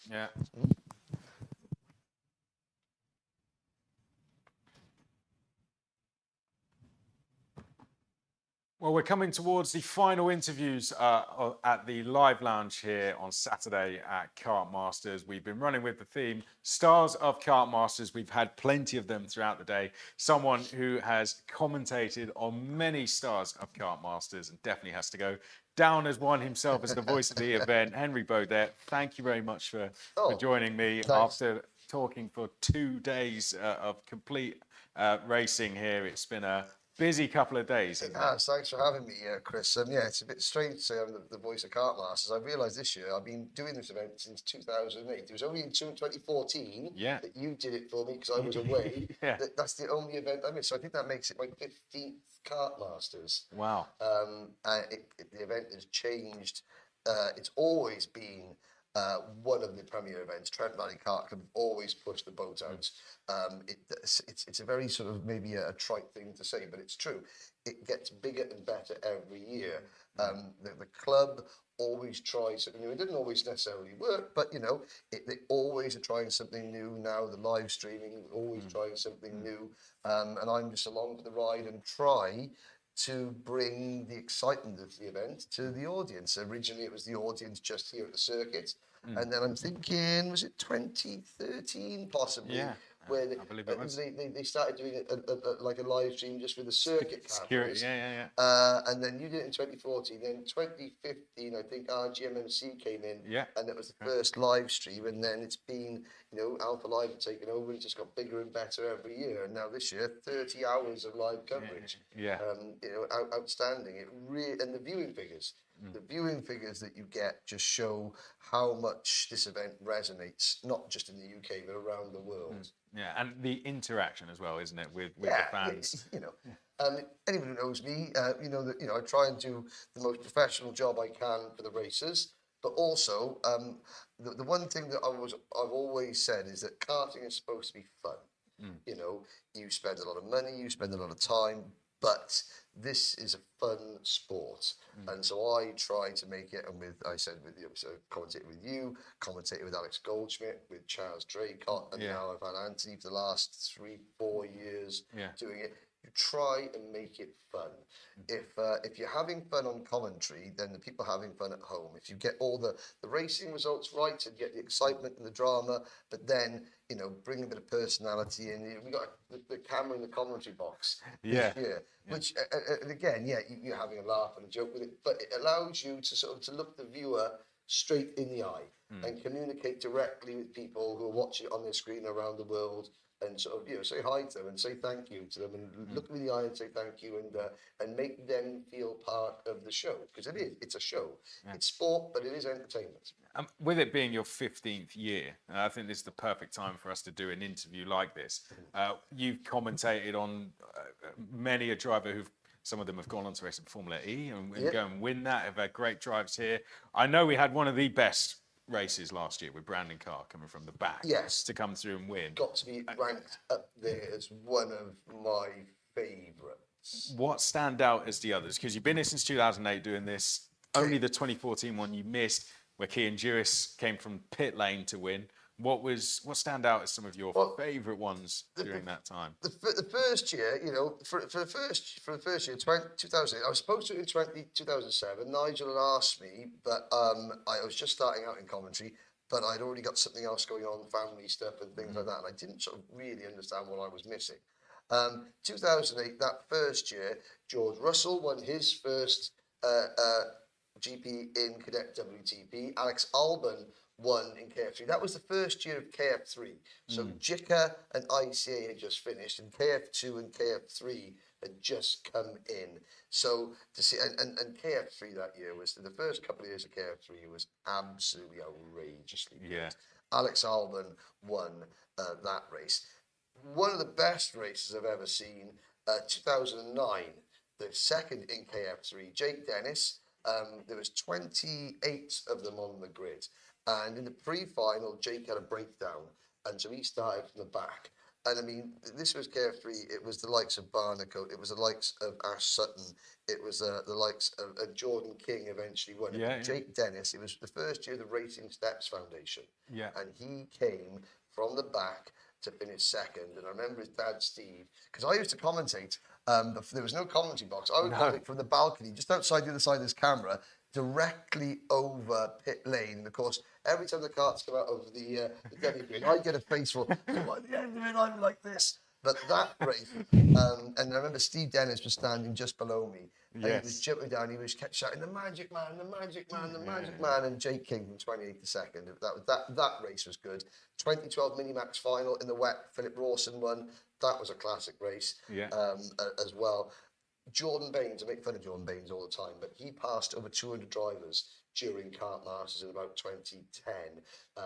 Yeah. Well, we're coming towards the final interviews at the live lounge here on Saturday at Kartmasters. We've been running with the theme Stars of Kartmasters. We've had plenty of them throughout the day. Someone who has commentated on many stars of Kartmasters and definitely has to go down as one himself as the voice of the event. Henry Beaudette, thank you very much for joining me after talking for 2 days of complete racing here. It's been a busy couple of days. Thanks for having me, Chris. Yeah, it's a bit strange to say I'm the voice of Kartmasters. I realised this year I've been doing this event since 2008. It was only in 2014 that you did it for me because I was away. That's the only event I missed. So I think that makes it my 15th Kartmasters. Wow. The event has changed. It's always been one of the premier events. Trent Valley Kart Club always push the boat out. It's a very sort of maybe a trite thing to say, but it's true. It gets bigger and better every year. The club always tries something new. It didn't always necessarily work, but they always are trying something new now. The live streaming, always trying something new, and I'm just along for the ride and try to bring the excitement of the event to the audience. Originally, it was the audience just here at the circuit. And then I'm thinking, was it 2013 possibly? Yeah, Where I believe it was. they started doing it like a live stream just with the circuit cameras. Yeah. And then you did it in 2014. Then 2015, I think RGMMC came in, and it was the first live stream. And then it's been, Alpha Live have taken over and just got bigger and better every year. And now this year, 30 hours of live coverage. Outstanding. And the viewing figures. The viewing figures that you get just show how much this event resonates, not just in the UK, but around the world. Yeah, and the interaction as well, isn't it, with the fans? Anyone who knows me, I try and do the most professional job I can for the racers, but also the one thing that I've always said is that karting is supposed to be fun. You spend a lot of money, you spend a lot of time, but this is a fun sport. And so I try to make it, and commentating with you, commentating with Alex Goldschmidt, with Charles Draycott, and now I've had Anthony for the last 3-4 years doing it. You try and make it fun. If you're having fun on commentary, then the people are having fun at home. If you get all the racing results right and get the excitement and the drama, but then bring a bit of personality in. We got the camera in the commentary box this year, which and again, you're having a laugh and a joke with it, but it allows you to look the viewer straight in the eye and communicate directly with people who are watching it on their screen around the world. And say hi to them and say thank you to them and look them in the eye and say thank you and make them feel part of the show, because it's a show. It's sport, but it is entertainment. With it being your 15th year, I think this is the perfect time for us to do an interview like this. You've commentated on many a driver some of them have gone on to race in Formula E and go and win that, have had great drives here. I know we had one of the best races last year with Brandon Carr coming from the back to come through and win. Got to be ranked up there as one of my favourites. What stand out as the others? Because you've been here since 2008 doing this. Only the 2014 one you missed, where Cian Jewis came from pit lane to win. What stand out as some of your favourite ones during that time? The first year, for the first year, 2008, I was supposed to in 2007. Nigel had asked me, but I was just starting out in commentary, but I'd already got something else going on, family stuff and things like that, and I didn't sort of really understand what I was missing. 2008, that first year, George Russell won his first GP in Cadet WTP. Alex Albon won in KF3. That was the first year of KF3. So JICA and ICA had just finished, and KF2 and KF3 had just come in. So to see, and KF3 that year was, the first couple of years of KF3 was absolutely outrageously good. Alex Albon won that race. One of the best races I've ever seen, 2009, the second in KF3, Jake Dennis. There was 28 of them on the grid. And in the pre-final, Jake had a breakdown. And so he started from the back. And I mean, this was carefree. It was the likes of Barnacote. It was the likes of Ash Sutton. It was the likes of Jordan King eventually won it. Yeah, And Jake Dennis. It was the first year of the Racing Steps Foundation. Yeah. And he came from the back to finish second. And I remember his dad, Steve, because I used to commentate, but there was no commentary box. I would commentate from the balcony, just outside the other side of this camera, directly over pit lane. And of course, every time the carts come out over the demi grid, I get a face full. So at the end of it, I'm like this. But that race, and I remember Steve Dennis was standing just below me. And he was jumping down. He was kept shouting, "The Magic Man, the Magic Man, the Magic Man!" And Jake King from 28th to second. That race was good. 2012 Minimax final in the wet. Philip Rawson won. That was a classic race. As well. Jordan Baines, I make fun of Jordan Baines all the time, but he passed over 200 drivers during Kartmasters in about 2010.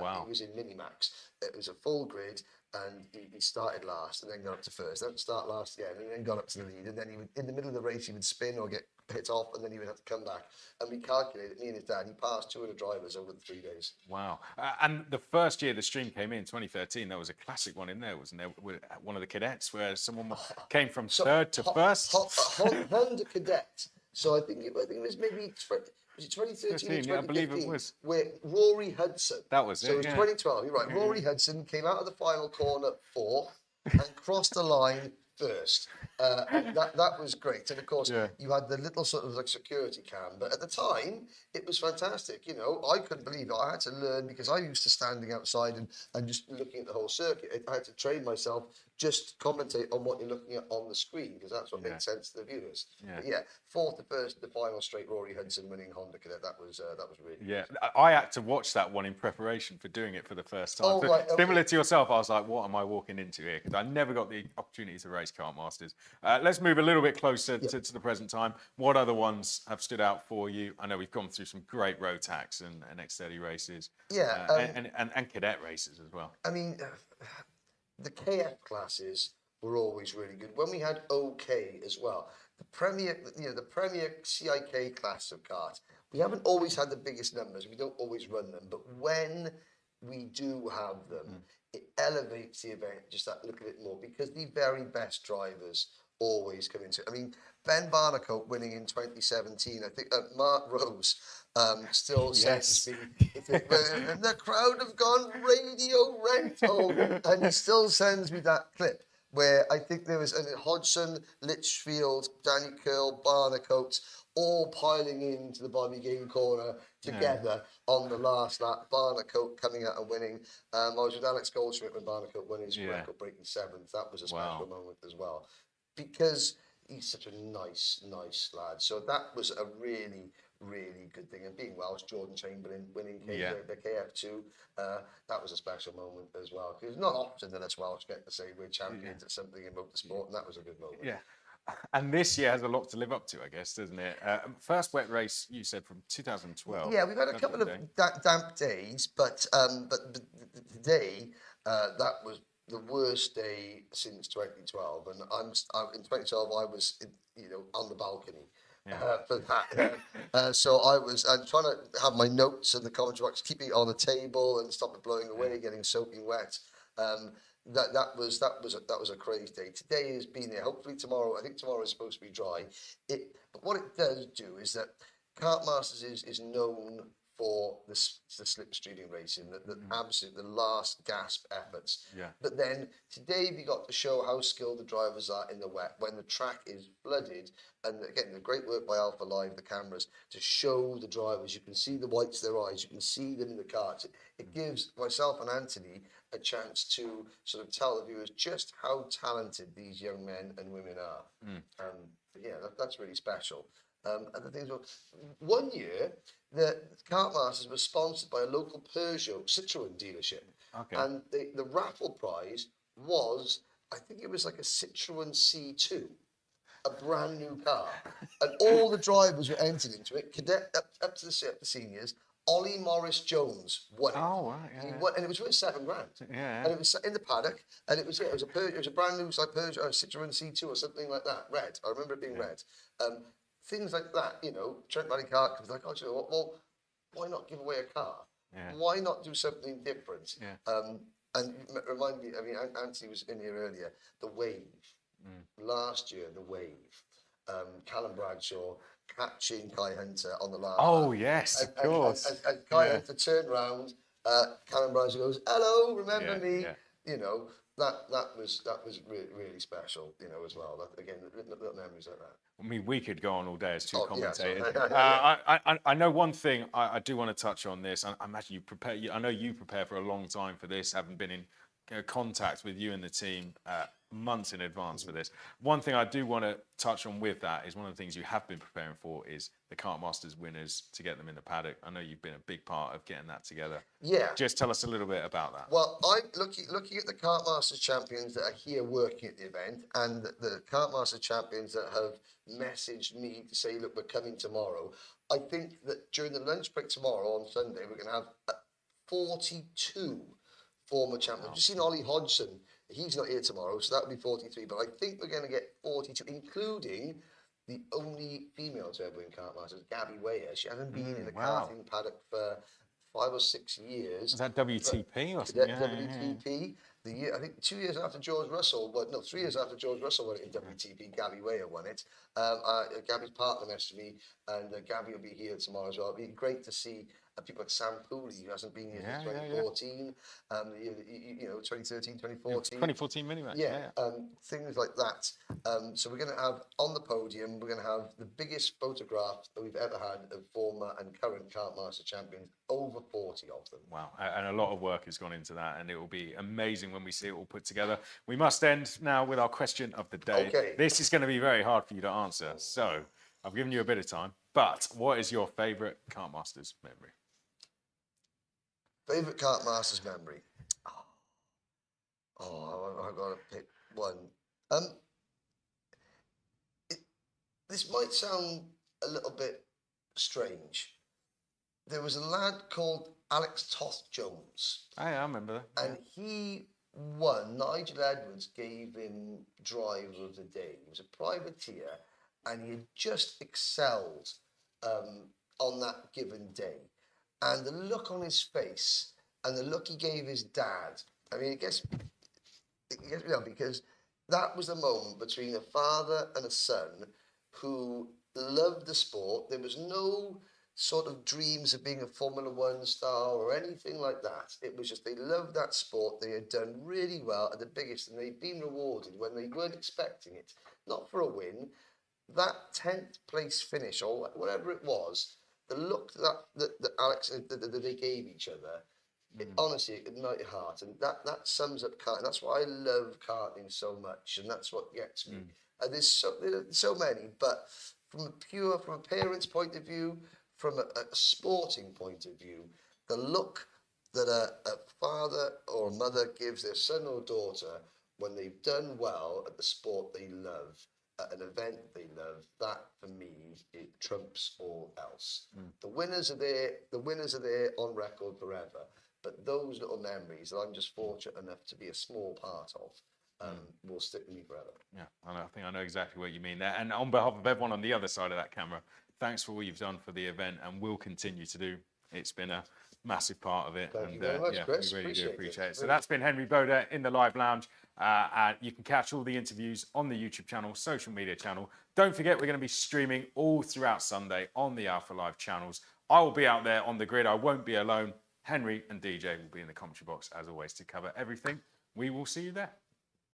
Wow. He was in Minimax. It was a full grid, and he started last and then got up to first. Then start last again, and then got up to the lead. And then he would, in the middle of the race, he would spin or get hit off, and then he would have to come back. And we calculated, me and his dad, he passed 200 drivers over the 3 days. Wow. And the first year the stream came in, 2013, there was a classic one in there, wasn't there? With one of the cadets where someone came from third to first. Honda Cadet. So I think it was maybe... Was it 2013 or 2015? Yeah, I believe it was. Where Rory Hudson. That was it. So it was 2012. You're right. Rory Hudson came out of the final corner fourth and crossed the line first. And that was great. And of course, you had the little sort of like security cam. But at the time, it was fantastic. You know, I couldn't believe it. I had to learn because I used to standing outside and just looking at the whole circuit. I had to train myself just commentate on what you're looking at on the screen because that's what makes sense to the viewers. But fourth to first, the final straight, Rory Hudson winning Honda Cadet. That was really good. I had to watch that one in preparation for doing it for the first time. Oh, right, Similar to yourself, I was like, what am I walking into here? Because I never got the opportunity to race Kartmasters. Let's move a little bit closer to the present time. What other ones have stood out for you? I know we've gone through some great road tax and X30 races. And cadet races as well. I mean, the KF classes were always really good. When we had OK as well, the Premier CIK class of cars, we haven't always had the biggest numbers. We don't always run them, but when we do have them, it elevates the event just that little bit more because the very best drivers always come into it. I mean, Ben Barnacote winning in 2017, I think Mark Rose still sends me, and the crowd have gone radio rental, and he still sends me that clip where I think there was Hodgson, Litchfield, Danny Curl, Barnacote, all piling into the Bobby Game corner together on the last lap. Barnacote coming out and winning. I was with Alex Goldschmidt when Barnacote won his record-breaking seventh. That was a special moment as well because he's such a nice lad. So that was a really, really good thing. And being Welsh, Jordan Chamberlain winning the KF2, that was a special moment as well. Because it's not often that us Welsh get to say we're champions at something in motorsport, and that was a good moment. Yeah. And this year has a lot to live up to, I guess, doesn't it? First wet race, you said, from 2012. Yeah, we've had a couple of damp days, but today, that was the worst day since 2012. And in 2012, I was, on the balcony. For that. So I'm trying to have my notes and the commentary box, keep it on the table and stop it blowing away, getting soaking wet. That was a crazy day. Today has been there. Hopefully tomorrow. I think tomorrow is supposed to be dry. But what it does do is that Kartmasters is known for the slipstreaming racing, the last gasp efforts. But then today we got to show how skilled the drivers are in the wet when the track is flooded. And again, the great work by Alpha Live, the cameras, to show the drivers. You can see the whites of their eyes. You can see them in the karts. It gives myself and Anthony a chance to sort of tell the viewers just how talented these young men and women are. That's really special. And the things were, one year, the Kartmasters was sponsored by a local Peugeot Citroën dealership. And the raffle prize was, I think it was like a Citroën C2, a brand new car. And all the drivers were entered into it, cadet up to the seniors. Ollie Morris Jones won it. Oh, right, yeah. He won, and it was worth $7,000. Yeah. And it was in the paddock, and it was a brand new like Peugeot, Citroën C2 or something like that, red. I remember it being red. Things like that, Trent Valley Car comes like, well, why not give away a car? Why not do something different? And remind me, I mean, Anthony was in here earlier, the wave. Last year, the wave. Callum Bradshaw catching Kai Hunter on the last Oh, lap. yes, of And, course. Kai Yeah. Hunter turned round, Callum Bradshaw goes, hello, remember Yeah, me? yeah. You know, that was really, really special, you know, as well. That, again, little memories like that. I mean, we could go on all day as two Oh, yeah, sorry. commentators. Yeah. I know one thing. I do want to touch on this. I imagine you prepare. I know you prepare for a long time for this, having been in contact with you and the team months in advance for this. One thing I do want to touch on with that is one of the things you have been preparing for is the Kartmasters winners, to get them in the paddock. I know you've been a big part of getting that together. Yeah. Just tell us a little bit about that. Well, I'm looking at the Kartmasters champions that are here working at the event, and the Kartmasters champions that have messaged me to say, look, we're coming tomorrow. I think that during the lunch break tomorrow on Sunday, we're going to have 42 former champions. I've just seen Ollie Hodgson. He's not here tomorrow, so that would be 43. But I think we're going to get 42, including the only female to ever win Kartmasters, Gabby Weyer. She hasn't been in a karting paddock for 5 or 6 years. Is that WTP or something? WTP. The year, I think 2 years after George Russell, but no, 3 years after George Russell won it in WTP, Gabby Weyer won it. Gabby's partner messaged me, and Gabby will be here tomorrow as well. It'd be great to see people like Sam Pooley, who hasn't been here since 2014, you know, 2013, 2014. 2014 mini-match. Things like that. So we're going to have, on the podium, we're going to have the biggest photograph that we've ever had of former and current Kartmaster champions, over 40 of them. Wow, and a lot of work has gone into that, and it will be amazing when we see it all put together. We must end now with our question of the day. Okay. This is going to be very hard for you to answer, so I've given you a bit of time. But what is your favourite Kartmasters memory? Favourite Kartmasters memory? Oh, I've got to pick one. This might sound a little bit strange. There was a lad called Alex Toth Jones. I remember that. And he won. Nigel Edwards gave him driver of the day. He was a privateer, and he had just excelled on that given day. And the look on his face and the look he gave his dad, I mean, it gets me down, because that was the moment between a father and a son who loved the sport. There was no sort of dreams of being a Formula One star or anything like that. It was just they loved that sport. They had done really well at the biggest, and they'd been rewarded when they weren't expecting it. Not for a win. That 10th place finish, or whatever it was, the look that Alex, that they gave each other, it honestly ignited heart. And that sums up karting. That's why I love karting so much, and that's what gets me. And there's so many, but from a parent's point of view, from a sporting point of view, the look that a father or a mother gives their son or daughter when they've done well at the sport they love, at an event they love, that for me, it trumps all else. The winners are there on record forever, but those little memories that I'm just fortunate enough to be a small part of will stick with me forever. Yeah, I think I know exactly what you mean there. And on behalf of everyone on the other side of that camera, thanks for all you've done for the event, and will continue to do. It's been a massive part of it. Thank you very much, Chris. We really do appreciate it. So Really. that's been Henry Beaudette in the live lounge. And you can catch all the interviews on the YouTube channel, social media channel. Don't forget, we're going to be streaming all throughout Sunday on the Alpha Live channels. I will be out there on the grid. I won't be alone. Henry and DJ will be in the commentary box, as always, to cover everything. We will see you there.